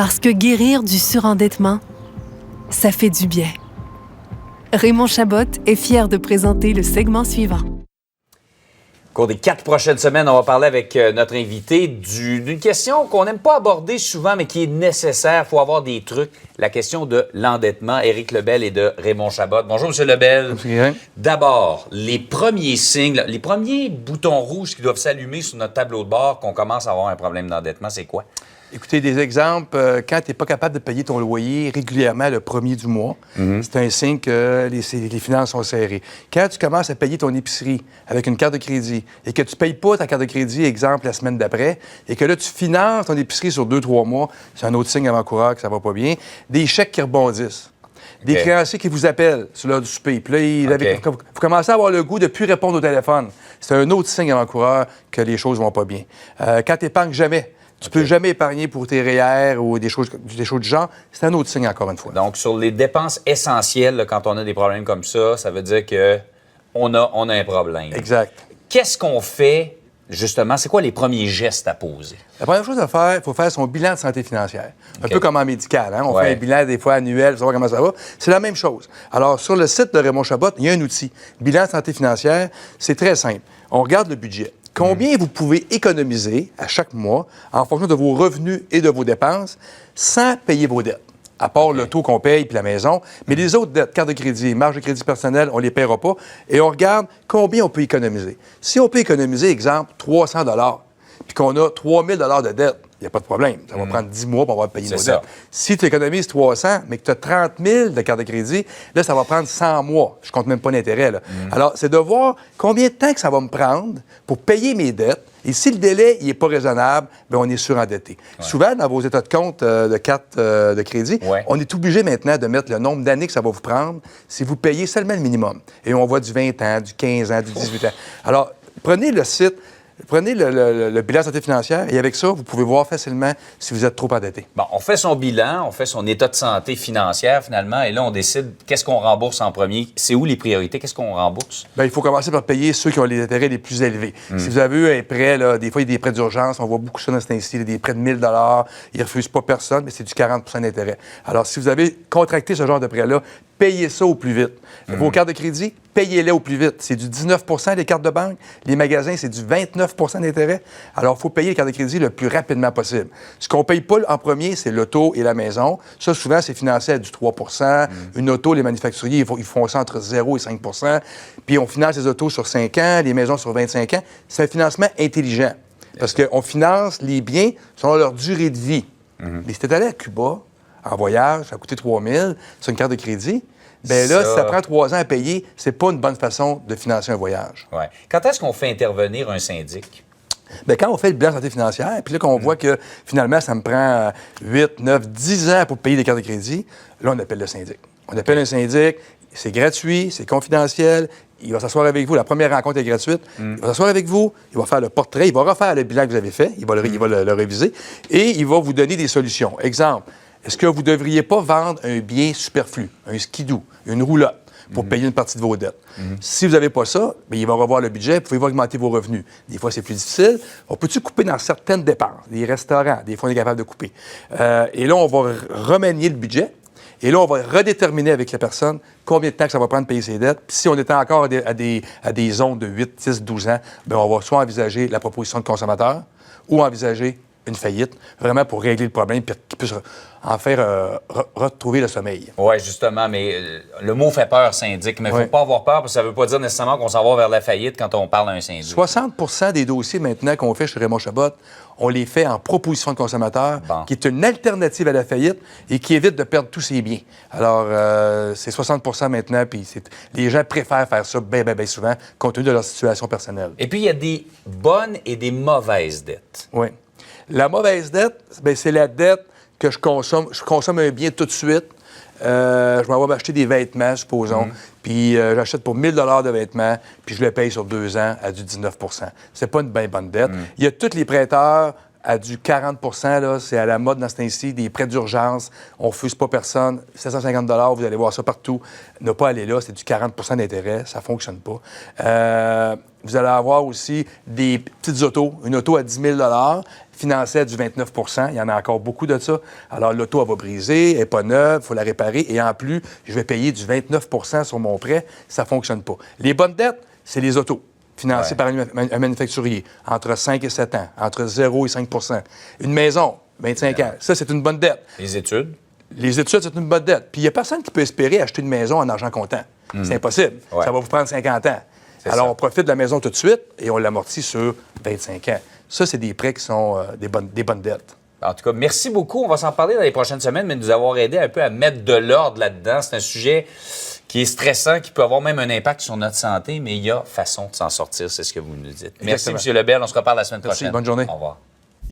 Parce que guérir du surendettement, ça fait du bien. Raymond Chabot est fier de présenter le segment suivant. Au cours des 4 prochaines semaines, on va parler avec notre invité d'une question qu'on n'aime pas aborder souvent, mais qui est nécessaire. Il faut avoir des trucs. La question de l'endettement. Éric Lebel et de Raymond Chabot. Bonjour, M. Lebel. Bonjour. D'abord, les premiers signes, les premiers boutons rouges qui doivent s'allumer sur notre tableau de bord qu'on commence à avoir un problème d'endettement, c'est quoi? Écoutez, des exemples, quand tu n'es pas capable de payer ton loyer régulièrement le premier du mois, c'est un signe que les finances sont serrées. Quand tu commences à payer ton épicerie avec une carte de crédit et que tu ne payes pas ta carte de crédit, exemple, la semaine d'après, et que là, tu finances ton épicerie sur 2-3 mois, c'est un autre signe avant-coureur que ça va pas bien. Des chèques qui rebondissent. Des créanciers qui vous appellent sur l'heure du souper. Puis là, vous commencez à avoir le goût de ne plus répondre au téléphone. C'est un autre signe avant-coureur que les choses vont pas bien. Quand tu n'épargnes jamais, tu peux jamais épargner pour tes REER ou des choses du genre. C'est un autre signe, encore une fois. Donc, sur les dépenses essentielles, là, quand on a des problèmes comme ça veut dire qu'on a un problème. Exact. Qu'est-ce qu'on fait, justement? C'est quoi les premiers gestes à poser? La première chose à faire, il faut faire son bilan de santé financière. Un peu comme en médical. Hein? On fait un bilan des fois annuel pour savoir comment ça va. C'est la même chose. Alors, sur le site de Raymond Chabot, il y a un outil. Bilan de santé financière, c'est très simple. On regarde le budget. Combien vous pouvez économiser à chaque mois en fonction de vos revenus et de vos dépenses sans payer vos dettes? À part le taux qu'on paye puis la maison. Mais les autres dettes, carte de crédit, marge de crédit personnel, on ne les paiera pas. Et on regarde combien on peut économiser. Si on peut économiser, exemple, 300 $ puis qu'on a 3 000 $ de dette, il n'y a pas de problème. Ça va prendre 10 mois pour avoir payé nos dettes. Si tu économises 300, mais que tu as 30 000 de carte de crédit, là, ça va prendre 100 mois. Je compte même pas l'intérêt. Alors, c'est de voir combien de temps que ça va me prendre pour payer mes dettes. Et si le délai n'est pas raisonnable, bien, on est surendetté. Souvent, dans vos états de compte de carte de crédit, on est obligé maintenant de mettre le nombre d'années que ça va vous prendre si vous payez seulement le minimum. Et on voit du 20 ans, du 15 ans, du 18 ans. Alors, prenez le site. Prenez le bilan de santé financière et avec ça, vous pouvez voir facilement si vous êtes trop endetté. Bon, on fait son bilan, on fait son état de santé financière finalement, et là, on décide qu'est-ce qu'on rembourse en premier. C'est où les priorités? Qu'est-ce qu'on rembourse? Bien, il faut commencer par payer ceux qui ont les intérêts les plus élevés. Si vous avez eu un prêt, là, des fois, il y a des prêts d'urgence, on voit beaucoup ça dans ce temps-ci, des prêts de 1 000 $, ils ne refusent pas personne, mais c'est du 40 % d'intérêt. Alors, si vous avez contracté ce genre de prêt-là, payez ça au plus vite. Vos cartes de crédit, payez-les au plus vite. C'est du 19 % les cartes de banque. Les magasins, c'est du 29 % d'intérêt. Alors, il faut payer les cartes de crédit le plus rapidement possible. Ce qu'on ne paye pas en premier, c'est l'auto et la maison. Ça, souvent, c'est financé à du 3 %. Une auto, les manufacturiers, ils font ça entre 0 et 5 %. Puis, on finance les autos sur 5 ans, les maisons sur 25 ans. C'est un financement intelligent. Parce qu'on finance les biens selon leur durée de vie. Mais si tu es allé à Cuba, en voyage, ça a coûté 3 000 sur une carte de crédit. Bien là, si ça prend 3 ans à payer, c'est pas une bonne façon de financer un voyage. Ouais. Quand est-ce qu'on fait intervenir un syndic? Bien, quand on fait le bilan de santé financière, puis là, qu'on voit que finalement, ça me prend 8, 9, 10 ans pour payer des cartes de crédit, là, on appelle le syndic. On appelle un syndic, c'est gratuit, c'est confidentiel. Il va s'asseoir avec vous. La première rencontre est gratuite. Il va s'asseoir avec vous. Il va faire le portrait. Il va refaire le bilan que vous avez fait. Il va le réviser. Et il va vous donner des solutions. Exemple, est-ce que vous ne devriez pas vendre un bien superflu, un skidoo, une roulotte, pour payer une partie de vos dettes? Si vous n'avez pas ça, bien, il va revoir le budget. Vous pouvez augmenter vos revenus. Des fois, c'est plus difficile. On peut-tu couper dans certaines dépenses? Les restaurants, des fois, on est capable de couper. Et là, on va remanier le budget. Et là, on va redéterminer avec la personne combien de temps que ça va prendre de payer ses dettes. Puis si on est encore à des zones de 8, 10, 12 ans, bien, on va soit envisager la proposition de consommateur ou envisager une faillite, vraiment pour régler le problème et qu'il puisse en faire retrouver le sommeil. Oui, justement, mais le mot fait peur, syndic, mais il ne faut pas avoir peur parce que ça ne veut pas dire nécessairement qu'on s'en va vers la faillite quand on parle à un syndic. 60 % des dossiers maintenant qu'on fait chez Raymond Chabot, on les fait en proposition de consommateur, qui est une alternative à la faillite et qui évite de perdre tous ses biens. Alors, c'est 60 % maintenant, puis les gens préfèrent faire ça bien souvent, compte tenu de leur situation personnelle. Et puis, il y a des bonnes et des mauvaises dettes. Oui. La mauvaise dette, bien, c'est la dette que je consomme. Je consomme un bien tout de suite. Je m'en vais m'acheter des vêtements, supposons, puis j'achète pour 1 000 $ de vêtements, puis je le paye sur 2 ans à du 19 %. C'est pas une bien bonne dette. Il y a tous les prêteurs à du 40 là, c'est à la mode dans ce temps-ci, des prêts d'urgence, on ne refuse pas personne, 750 vous allez voir ça partout. Ne pas aller là, c'est du 40 d'intérêt, ça ne fonctionne pas. Vous allez avoir aussi des petites autos, une auto à 10 000 financée à du 29 il y en a encore beaucoup de ça. Alors, l'auto, elle va briser, elle n'est pas neuve, il faut la réparer, et en plus, je vais payer du 29 sur mon prêt, ça ne fonctionne pas. Les bonnes dettes, c'est les autos. Financé par un manufacturier, entre 5 et 7 ans, entre 0 et 5 Une maison, 25 ans, ça, c'est une bonne dette. Les études? Les études, c'est une bonne dette. Puis il n'y a personne qui peut espérer acheter une maison en argent comptant. C'est impossible. Ouais. Ça va vous prendre 50 ans. Alors, on profite de la maison tout de suite et on l'amortit sur 25 ans. Ça, c'est des prêts qui sont des bonnes dettes. En tout cas, merci beaucoup. On va s'en parler dans les prochaines semaines, mais nous avoir aidé un peu à mettre de l'ordre là-dedans. C'est un sujet qui est stressant, qui peut avoir même un impact sur notre santé, mais il y a façon de s'en sortir, c'est ce que vous nous dites. Merci, Exactement. M. Lebel. On se reparle la semaine Merci, prochaine. bonne journée. Au revoir.